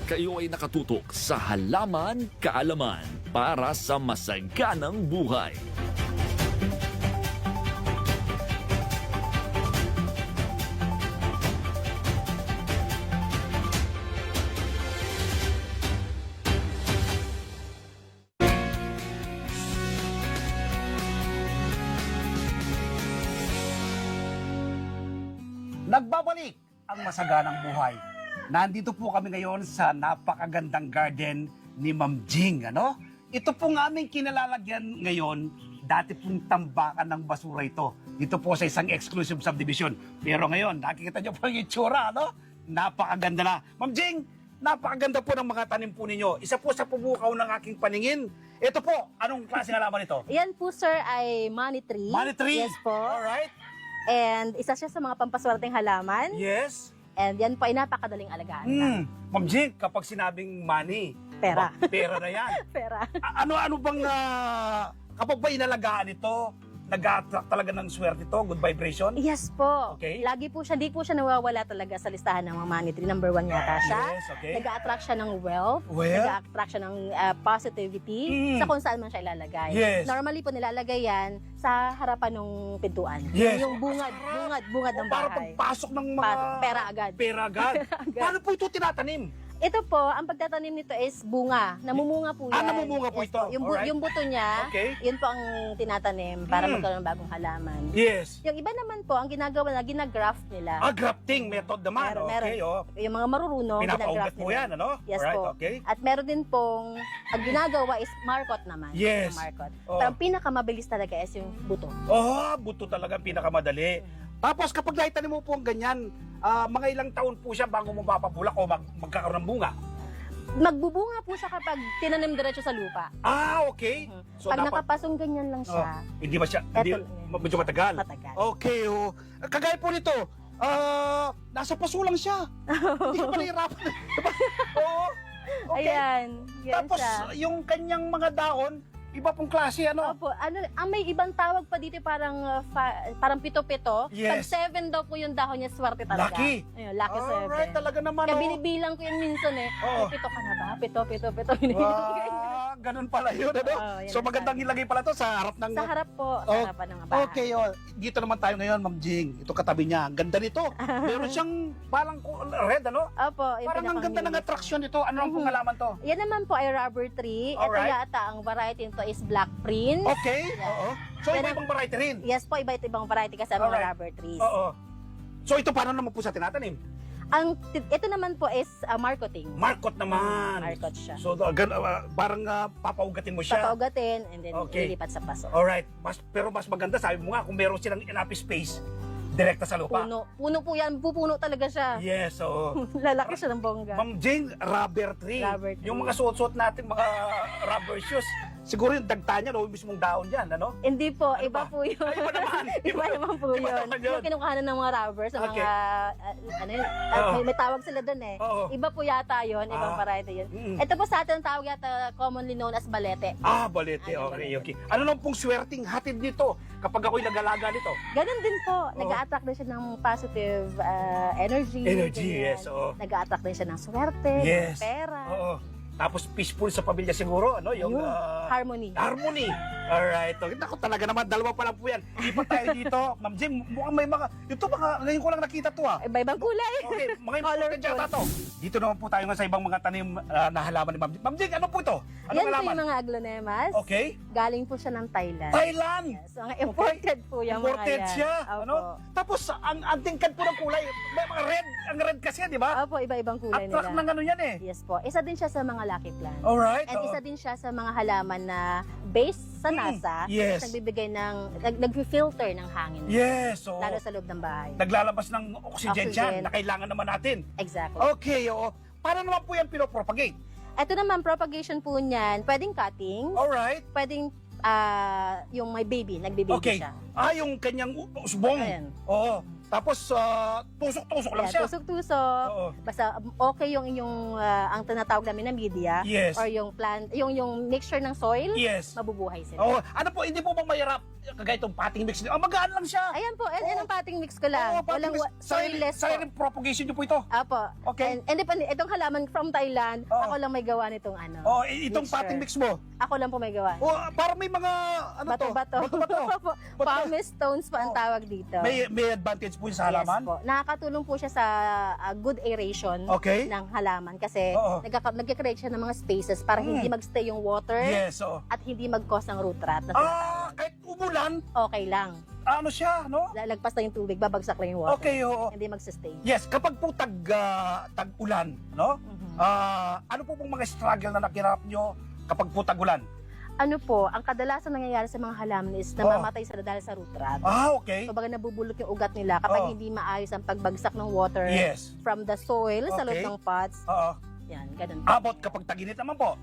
Kayo ay nakatutok sa Halaman Kaalaman para sa masaganang buhay. Nagbabalik ang masaganang buhay. Nandito po kami ngayon sa napakagandang garden ni Ma'am Jing. Ano? Ito pong aming kinalalagyan ngayon, dati pong tambakan ng basura ito. Dito po sa isang exclusive subdivision. Pero ngayon, nakikita niyo po yung itsura, ano? Napakaganda na. Ma'am Jing, napakaganda po ng mga tanim po ninyo. Isa po sa pumukaw ng aking paningin. Ito po, anong klaseng halaman ito? Yan po, sir, ay money tree. Money tree? Yes po. Alright. And isa siya sa mga pampaswerteng halaman. Yes. And yan po ay napakadaling alagaan lang. Ma'am Jing, kapag sinabing money, Pera. Pera na yan. Pera. Ano bang, kapag ba inalagaan ito, nag-attract talaga ng swerte ito, good vibration? Yes po. Okay. Lagi po siya, di po siya nawawala talaga sa listahan ng mga money tree. Number 1 yata siya. Yes, okay. Nag-a-attract siya ng wealth. Nag-a-attract siya ng positivity sa kung saan man siya ilalagay. Yes. Normally po nilalagay yan sa harapan ng pintuan. Yes. Yung bungad ng Para bahay. pagpasok ng mga... Pera agad. Pera agad. Paano po ito tinatanim? Ito po, ang pagtatanim nito is bunga. Namumunga po yan. Namumunga po ito. Po. Alright. Yung buto niya, Okay. yun po ang tinatanim para magkaroon ng bagong halaman. Yes. Yung iba naman po, ang ginagawa na, ginagraft nila. Grafting method naman. Okay, oh. Yung mga marurunong, Pinapaugat ginagraft po nila. yan, ano? Yes Alright, po. okay. At meron din pong, ang ginagawa is markot naman. Yes. Yung markot. Oh. Pero ang pinakamabilis talaga is yung buto. Buto talaga ang pinakamadali. Tapos kapag naitanim mo po ang ganyan, mga ilang taon po siya bago mo mapapulak o magkakaroon ng bunga? Magbubunga po siya kapag tinanim diretso sa lupa. Okay. So Pag dapat, nakapasong ganyan lang siya, hindi ba siya, hindi, Eto, medyo matagal. matagal. Okay, kagaya po nito, nasa paso lang siya. Hindi ka pa nahihirapan. Diba? Oo. Okay. Ayan. Yan Tapos, siya. yung kanyang mga dahon, iba pong klase, ano? Opo, ang may ibang tawag pa dito parang pito-pito. Yes. Pag 7 daw po yung dahon niya, swerte talaga. Lucky. Ayun, lucky 7. Alright, talaga naman, Kaya binibilang ko yun minsan eh. Oo. Pito ka na ba? Pito. Ganun pala yun, ano? Oo, yan So, ang magandang sabi. ilagay pala to sa harap ng... Sa harap po, sa harapan ng bahay. Okay, dito naman tayo ngayon, Ma'am Jing. Ito katabi niya. Ang ganda nito. Meron siyang parang red, ano? Opo, yung Parang ang ganda ng attraction nito. Ano ang pangalaman to? Yan naman po ay rubber tree. Ito Alright. yata, ang variety nito is Black Prince. Okay, oo. So, Pero- iba-ibang variety rin. Yes po, iba-ibang variety kasi ang mga Alright. rubber trees. Oo. So, ito paano naman po sa tinatanim? Ito naman po is marketing. Markot naman. Markot siya. So, parang papaugatin mo siya. Papaugatin and then Okay. lilipat sa paso. Alright. Pero mas maganda, sabi mo nga, kung meron silang enough space, direkta sa lupa. Puno po yan. Pupuno talaga siya. Yes, oo. Lalaki siya ng bongga. Ma'am Jane, rubber tree. Rubber tree. Yung mga suot-suot natin, mga rubber shoes, siguro yung dagta niya, no, mismong daon yan, ano? Hindi po, Ano iba ba? po yun. Iba naman. Iba naman po Iba yun. naman yun. Yung kinukuhanan ng mga rubber sa Okay. mga, ano yun, Oo. may tawag sila dun eh. Oo. Iba po yata yun, ibang variety yun. Mm. Ito po sa atin ang tawag yata commonly known as balete. Balete. Ano, Okay, balete. okay. Ano nang pong swerting hatid nito kapag ako'y nag-alaga nito? Ganun din po, nag-a-attract din siya ng positive energy. Energy, ganyan. yes, oo. Nag-a-attract din siya ng swerte, Yes. ng pera, Oo. Tapos peaceful sa pamilya siguro, ano? Yung Yun. Harmony. harmony. Alright. Okay. Naku, talaga naman, dalawa pa lang po yan. Iba tayo dito. Ma'am Jim, mukhang may mga, ito mga, ngayon ko lang nakita to Iba-ibang kulay. Okay, mga Colorful. important yata to. Dito naman po tayo nga sa ibang mga tanim na halaman ni Ma'am Jing. Ma'am Jing, ano po ito? Ano Yan po halaman? yung mga aglonemas. Okay. Galing po siya ng Thailand. Thailand! So, mga imported po yung Imported mga yan. siya. Opo. Ano? Tapos, ang tingkad po ng kulay, may mga red, ang red kasi, di ba? Opo, iba-ibang kulay Attract nila. ng ano yan eh. Yes po. Isa din siya sa mga lucky plant. Alright. And isa din siya sa mga halaman na based sa NASA, yes. nagbibigay ng, nag-filter ng hangin. Yes. So, Lalo sa loob ng bahay. naglalabas ng oxygen Oxygen. dyan na kailangan naman natin. Exactly. Okay, oo. Paano naman po yan pinopropagate? Ito naman, propagation po niyan, pwedeng cutting, Alright. pwedeng yung may baby, nagbe-baby Okay. siya. Yung kanyang usbong. Ayan. Oo. Tapos, tusok-tusok lang Yeah, siya. tusok-tusok. Oo. Basta okay yung inyong ang tinatawag namin na media Yes. or yung plant, yung mixture ng soil, Yes. mabubuhay sila. Oh, ano po, hindi po bang mahirap? Kagaya itong potting mix. Magaan lang siya. Ayan po, yan Oo. ang potting mix ko lang. Oo, potting mix. Soilless po. Sariling propagation niyo po ito. Apo. Okay. And depende, itong halaman from Thailand, Oo. ako lang may gawa nitong ano. Oh, itong mixture. potting mix mo. Ako lang po may gawa. Oh, parang may mga, ano to? Bato-bato. Bato-bato. Pumice stones po ang Oo. tawag dito. May advantage po yun sa halaman? Yes po. Nakakatulong po siya sa good aeration Okay. ng halaman kasi Oo. nagkakreate siya ng mga spaces para hindi magstay yung water Yes, oo. at hindi mag-cause ng root rot na tinatawag. Kahit umulan, Okay lang. ano siya, no? Lalagpas na yung tubig, babagsak lang yung water. Okay, oo. Hindi mag-sustain. Yes, kapag po tag-ulan, no? Mhm. Ano po pong mga struggle na nakirap nyo kapag po tag-ulan? Ano po, ang kadalasan nangyayari sa mga halaman is namamatay sila dahil sa root rot. Okay. So baga nabubulok yung ugat nila kapag Oo. hindi maayos ang pagbagsak ng water Yes. from the soil sa loob Okay. ng pots. Oo. Yan, ganun. Abot kapag tag-init naman po.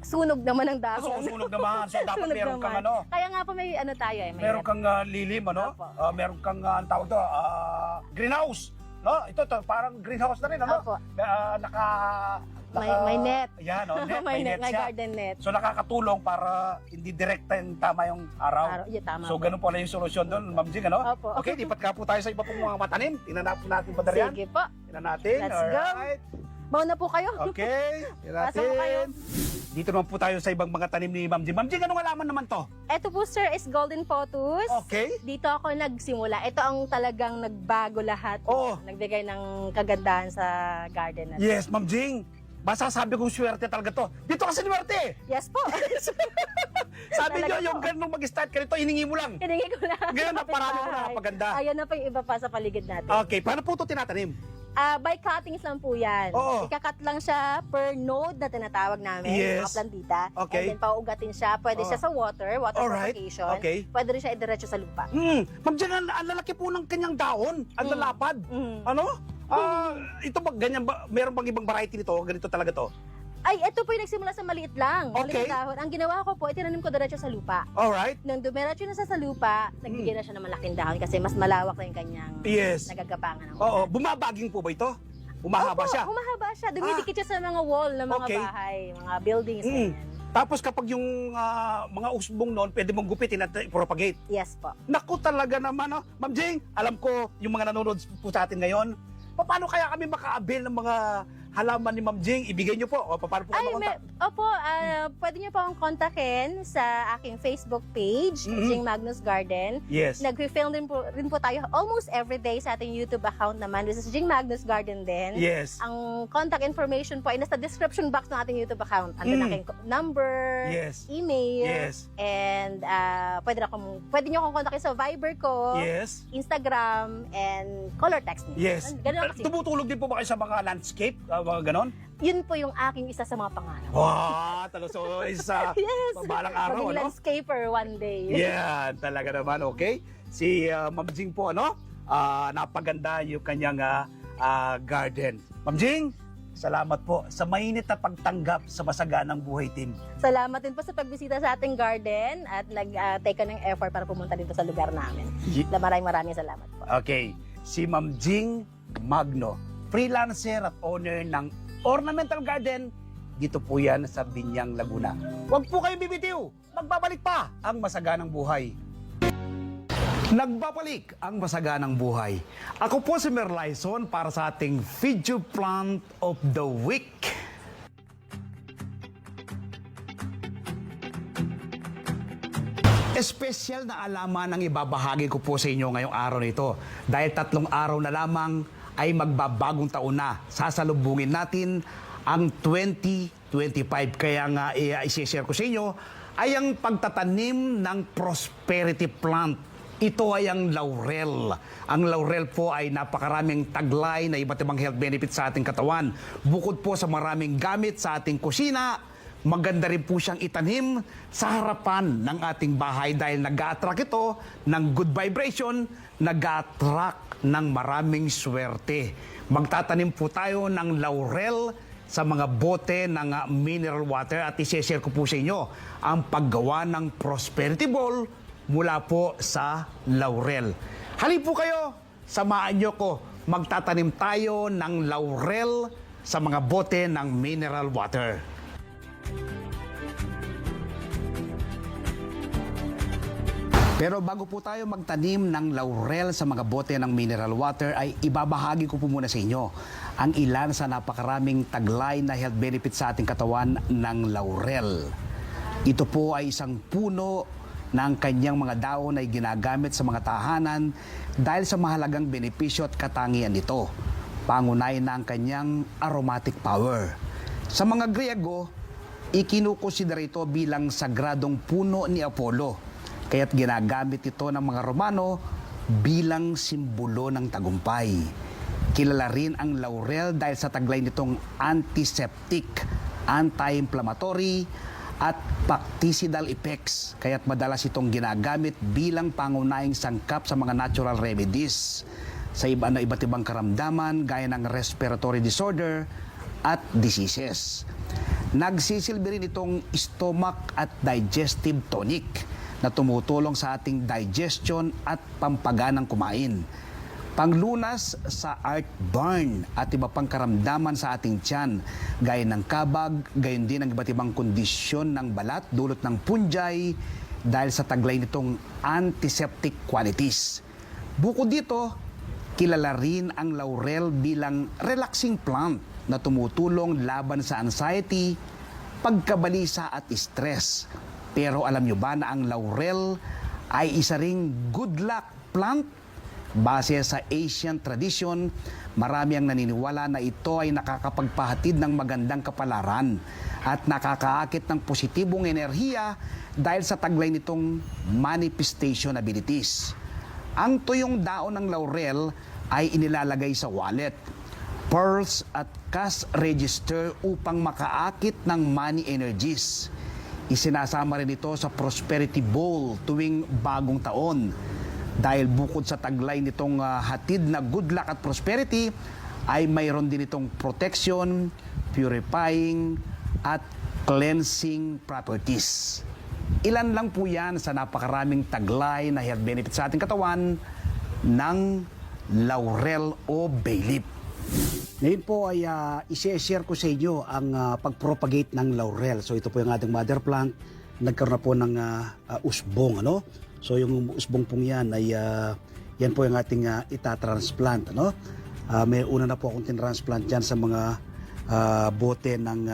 Sunog naman ang dahon. Susunog naman. So dapat Sunog meron kang naman. ano, Kaya nga po may ano tayo eh. May meron kang lilim, ano? Opo. Meron kang, ang tawag to, greenhouse. No? Ito, parang greenhouse na rin, ano? Opo. Naka, May net. Yan, oh, net. may net, may siya. garden net. So nakakatulong para hindi direkta yung tama yung araw. Yeah, tama So po. ganun pala yung solusyon doon, Ma'am Jing, ano? Opo. Okay, lipat ka po tayo sa iba pong mga matanim. Tingnan na po natin ba dariyan? Sige po. Tingnan natin. Let's go. Alright. Mauna po kayo. Okay. Tingnan Pasok po kayo. natin. Dito naman po tayo sa ibang mga tanim ni Ma'am Jing. Ma'am Jing, anong alaman naman to? Ito po sir is golden photos. Okay. Dito ako nagsimula. Ito ang talagang nagbago lahat. Oo. Nagbigay ng kagandahan sa garden natin. Yes, Ma'am Jing. Masasabi kong swerte talaga to. Dito kasi swerte. Yes po. Sabi Talaga niyo, yung po. ganun mag-start ka nito, hiningi mo lang. Hiningi ko lang. Ngayon, sa naparami mo na kapitbahay. napaganda. Ayan na pa yung iba pa sa paligid natin. Okay, paano po ito tinatanim? By cuttings lang po yan. Oo. Ikakat lang siya per node na tinatawag namin, Yes. mga plantita. Okay. And then pauugatin siya. Pwede Oo. siya sa water Alright. propagation. Okay. Pwede rin siya idiretso sa lupa. Ma'am Jing, ang lalaki po ng kanyang dahon. Ang lalapad. Ano? Ito ba, ganyan ba? Meron bang ibang variety nito? Ganito talaga to? Ay, ito po yung nagsimula sa maliit lang. Okay. Maliit dahon. Ang ginawa ko po, itinanim ko diretso sa lupa. Alright. Nung dumiretso na sa lupa, nagbigay na siya ng malaking dahon kasi mas malawak na yung kanyang Yes. nagagapangan ng Oo, bumabaging po ba ito? Humahaba Opo, siya? humahaba siya. Dumidikit siya sa mga wall ng mga Okay. bahay, mga buildings. Mm. ganyan. Tapos kapag yung mga usbong noon, pwede mong gupitin at propagate. Yes po. Naku talaga naman, no? Ma'am Jing, alam ko yung mga nanonood po sa atin ngayon, paano kaya kami maka-avail ng mga halaman ni Ma'am Jing? Ibigay niyo po. O paano po Ay, kayo makontak? opo, pwede niyo po akong kontakin sa aking Facebook page, Mhm. Jing Magnus Garden. Yes. Nag-film rin po tayo almost every day sa ating YouTube account naman, which is Jing Magnus Garden din. Yes. Ang contact information po ay nasa description box ng ating YouTube account. Andun aking number, Yes. email, Yes. and pwede niyo akong kontakin sa Viber ko, Yes. Instagram, and color text niyo. Yes. Ganun kasi. Tumutulog din po ba kayo sa mga landscape? Mga ganon? Yun po yung aking isa sa mga pangarap. Wow, so isa Yes. balang araw, Maging ano? landscaper one day. Yeah, talaga naman, okay? Si Ma'am Jing po, ano? Napaganda yung kanyang garden. Ma'am Jing, salamat po sa mainit na pagtanggap sa Masaganang Buhay Team. Salamat din po sa pagbisita sa ating garden at nag-take ka ng effort para pumunta dito sa lugar namin. Maraming salamat po. Okay, si Ma'am Jing Magno, freelancer at owner ng Ornamental Garden. Dito po yan sa Binyang, Laguna. Huwag po kayong bibitiw. Magbabalik pa ang Masaganang Buhay. Nagbabalik ang Masaganang Buhay. Ako po si Merlyson para sa ating Video Plant of the Week. Espesyal na alaman ang ibabahagi ko po sa inyo ngayong araw nito. Dahil 3 araw na lamang ay magbabagong taon na. Sasalubungin natin ang 2025. Kaya nga i-share ko sa inyo ay ang pagtatanim ng prosperity plant. Ito ay ang laurel. Ang laurel po ay napakaraming taglay na iba't ibang health benefits sa ating katawan. Bukod po sa maraming gamit sa ating kusina, maganda rin po siyang itanim sa harapan ng ating bahay dahil nag-a-attract ito ng good vibration, nag-a-attract ng maraming swerte. Magtatanim po tayo ng laurel sa mga bote ng mineral water at i-share ko po sa inyo ang paggawa ng prosperity ball mula po sa laurel. Halip po kayo, samahan nyo ko. Magtatanim tayo ng laurel sa mga bote ng mineral water. Pero bago po tayo magtanim ng laurel sa mga bote ng mineral water ay ibabahagi ko po muna sa inyo ang ilan sa napakaraming taglay na health benefits sa ating katawan ng laurel. Ito po ay isang puno na ang kanyang mga daon ay ginagamit sa mga tahanan dahil sa mahalagang benepisyo at katangian nito. Pangunahin na ang kanyang aromatic power. Sa mga Griego, ikinukonsidera ito bilang sagradong puno ni Apollo. Kaya't ginagamit ito ng mga Romano bilang simbolo ng tagumpay. Kilala rin ang laurel dahil sa taglay nitong antiseptic, anti-inflammatory, at bacticidal effects. Kaya't madalas itong ginagamit bilang pangunahing sangkap sa mga natural remedies sa iba't ibang karamdaman gaya ng respiratory disorder at diseases. Nagsisilbi rin itong stomach at digestive tonic na tumutulong sa ating digestion at pampaganang kumain. Panglunas sa heartburn at iba pang karamdaman sa ating tiyan, gaya ng kabag, gayon din ang iba't ibang kondisyon ng balat dulot ng punjay dahil sa taglay nitong antiseptic qualities. Bukod dito, kilala rin ang laurel bilang relaxing plant na tumutulong laban sa anxiety, pagkabalisa at stress. Pero alam nyo ba na ang laurel ay isa ring good luck plant? Base sa Asian tradition, marami ang naniniwala na ito ay nakakapagpahatid ng magandang kapalaran at nakakaakit ng positibong enerhiya dahil sa taglay nitong manifestation abilities. Ang tuyong daon ng laurel ay inilalagay sa wallet, pearls at cash register upang makaakit ng money energies. Isinasama rin ito sa prosperity bowl tuwing bagong taon. Dahil bukod sa taglay nitong hatid na good luck at prosperity, ay mayroon din itong protection, purifying, at cleansing properties. Ilan lang po yan sa napakaraming taglay na health benefits sa ating katawan ng laurel o bay leaf. Ngayon po ay i-share ko sa inyo ang pag-propagate ng laurel. So ito po yung ating mother plant. Nagkaroon na po ng usbong, ano? So yung usbong pong yan ay yan po yung ating itatransplant, ano? May una na po akong tinransplant dyan sa mga bote ng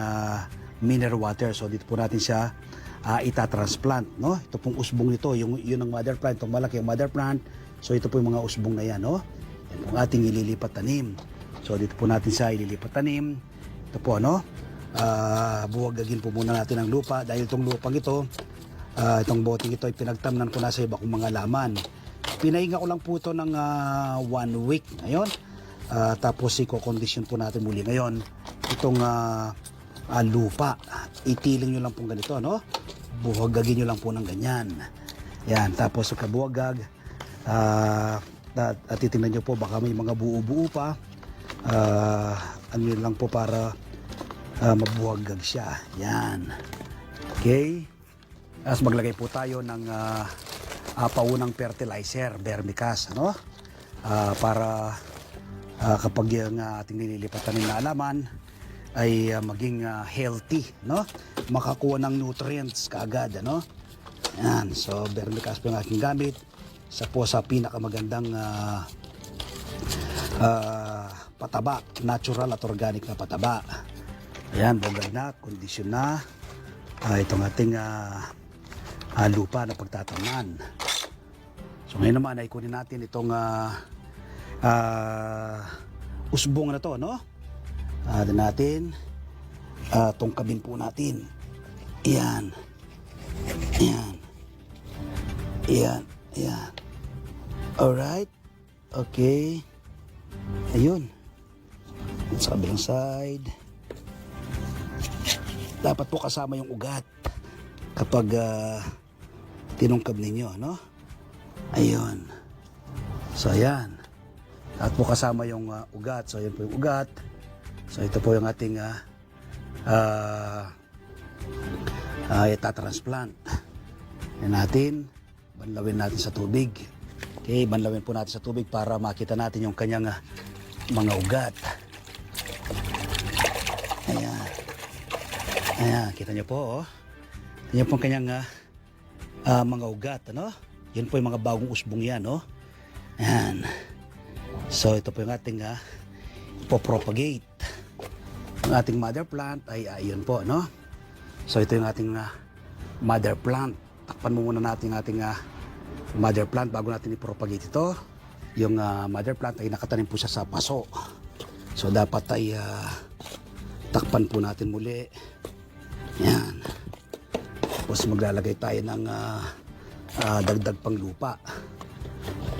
mineral water. So dito po natin siya itatransplant, no? Ito pong usbong nito, yun ang mother plant, itong malaki ang mother plant. So ito po yung mga usbong na yan, no? Yan po ang ating ililipat tanim. So dito po natin siya ililipat tanim. Ito po, no? Buwagagin po muna natin ang lupa dahil itong lupang ito, itong boting ito ay pinagtamnan ko na sa iba kong mga laman. Pinahinga ko lang po ito ng 1 week ngayon. Tapos i-condition po natin muli ngayon itong lupa. Itiling nyo lang po ganito, no? Buwagagin nyo lang po ng ganyan. Yan, tapos pagkabuwagag, at titingnan nyo po baka may mga buo-buo pa. Ano yun lang po para mabuwagag siya. Yan. Okay. As maglagay po tayo ng paunang fertilizer, vermicast, ano? Para kapag yung ating nililipatan ng halaman ay maging healthy, no? Makakuha ng nutrients kaagad, ano? Yan. So, vermicast po yung aking gamit. Isa po sa pinakamagandang pataba, natural at organic na pataba. Ayan, bongga na, kondisyon na. Itong ating lupa na pagtataman. So ngayon naman ay kunin natin itong usbong na to, no? Natin tungkabin po natin. Ayan. Ayan. Ayan. Ayan. Alright. Okay. Ayun. Sa kabilang side. Dapat po kasama yung ugat kapag tinungkab ninyo, no? Ayun. So, ayan. At po kasama yung ugat. So, ayan po yung ugat. So, ito po yung ating itatransplant. Yan natin. Banlawin natin sa tubig. Okay, banlawin po natin sa tubig para makita natin yung kanyang mga ugat. Ayan. Ayan, kita niyo po, oh. Yan po ang kanyang mga ugat, ano? Yan po yung mga bagong usbong yan, oh. Ayan. So, ito po yung ating po-propagate. Ang ating mother plant ay ayun po, no? So, ito yung ating mother plant. Takpan mo muna natin ang ating mother plant bago natin i-propagate ito. Yung mother plant ay nakatanim po siya sa paso. So, dapat ay takpan po natin muli. Yan. Tapos maglalagay tayo ng dagdag pang lupa.